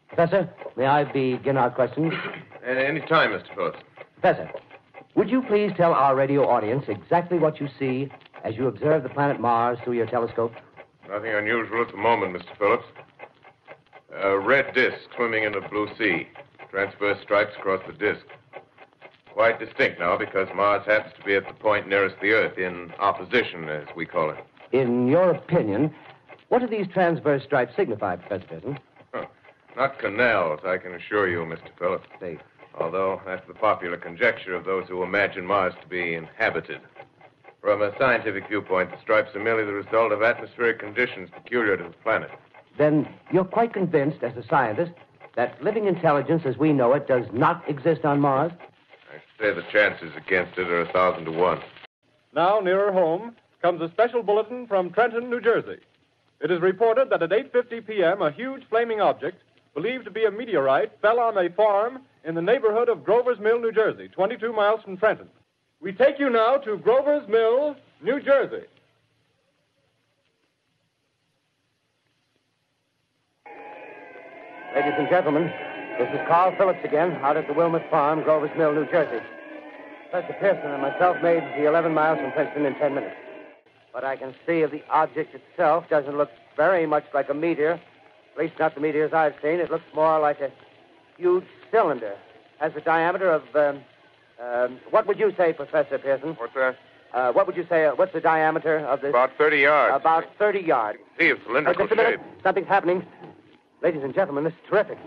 Professor, may I begin our questions? Any time, Mr. Phillips. Professor, would you please tell our radio audience exactly what you see as you observe the planet Mars through your telescope? Nothing unusual at the moment, Mr. Phillips. A red disk swimming in the blue sea. Transverse stripes across the disk. Quite distinct now because Mars happens to be at the point nearest the Earth, in opposition, as we call it. In your opinion, what do these transverse stripes signify, Professor Pearson? Not canals, I can assure you, Mr. Phillips. They... Although that's the popular conjecture of those who imagine Mars to be inhabited. From a scientific viewpoint, the stripes are merely the result of atmospheric conditions peculiar to the planet. Then you're quite convinced, as a scientist, that living intelligence as we know it does not exist on Mars? I say the chances against it are 1,000 to 1. Now, nearer home, comes a special bulletin from Trenton, New Jersey. It is reported that at 8:50 p.m., a huge flaming object, believed to be a meteorite, fell on a farm in the neighborhood of Grover's Mill, New Jersey, 22 miles from Trenton. We take you now to Grover's Mill, New Jersey. Ladies and gentlemen, this is Carl Phillips again, out at the Wilmot Farm, Grover's Mill, New Jersey. Professor Pearson and myself made the 11 miles from Princeton in 10 minutes. What I can see of the object itself doesn't look very much like a meteor. At least not the meteors I've seen. It looks more like a huge cylinder. Has a diameter of, what would you say, Professor Pearson? What's that? What would you say, what's the diameter of this? About 30 yards. About 30 yards. See, it's cylindrical Just a minute. shape. Something's happening. Ladies and gentlemen, this is terrific.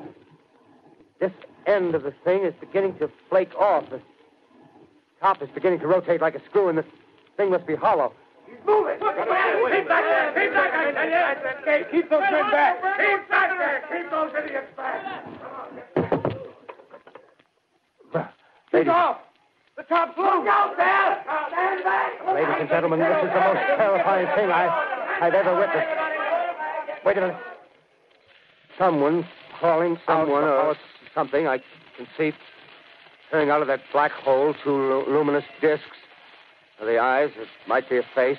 This end of the thing is beginning to flake off. The top is beginning to rotate like a screw, and the thing must be hollow. He's moving. Keep back there. Keep back there. Keep those men back. Keep back there. Keep those idiots back. Keep off. The top's loose. Look out there. Stand back. Ladies and gentlemen, this is the most terrifying thing I've ever witnessed. Wait a minute. Someone calling someone or something. I can see turning out of that black hole two luminous discs. The eyes, it might be a face.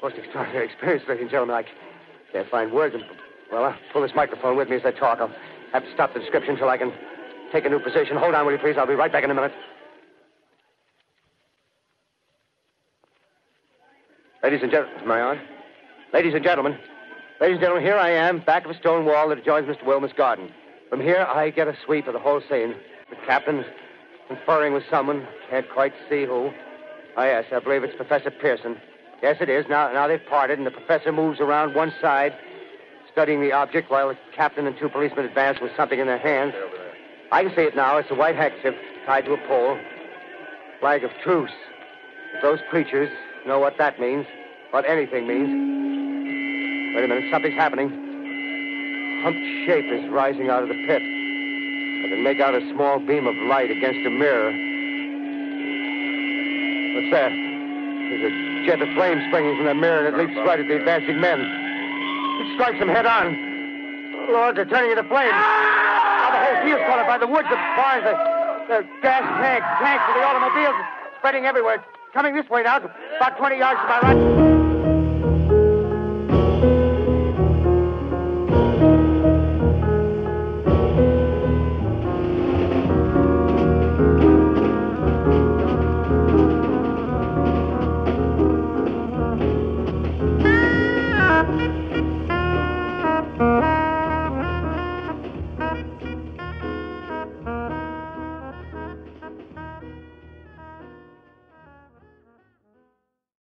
Most extraordinary experience, ladies and gentlemen. I can't find words. Well, I'll pull this microphone with me as I talk. I'll have to stop the description until I can take a new position. Hold on, will you, please? I'll be right back in a minute. Ladies and gentlemen, am I on? Ladies and gentlemen, here I am, back of a stone wall that adjoins Mr. Wilmot's garden. From here, I get a sweep of the whole scene. The captain's conferring with someone. Can't quite see who. Oh, yes, I believe it's Professor Pearson. Yes, it is. Now they've parted, and the professor moves around one side, studying the object, while the captain and two policemen advance with something in their hands. I can see it now. It's a white handkerchief tied to a pole. Flag of truce. If those creatures know what that means, what anything means. Wait a minute, something's happening. A humped shape is rising out of the pit. I can make out a small beam of light against a mirror. What's that? There's a jet of flame springing from the mirror, and it leaps right at the advancing men. It strikes them head on. Oh, Lord, they're turning into flames. Now the whole field's caught up by the woods, the barns, the gas tanks for the automobiles, spreading everywhere. It's coming this way now, about 20 yards to my right.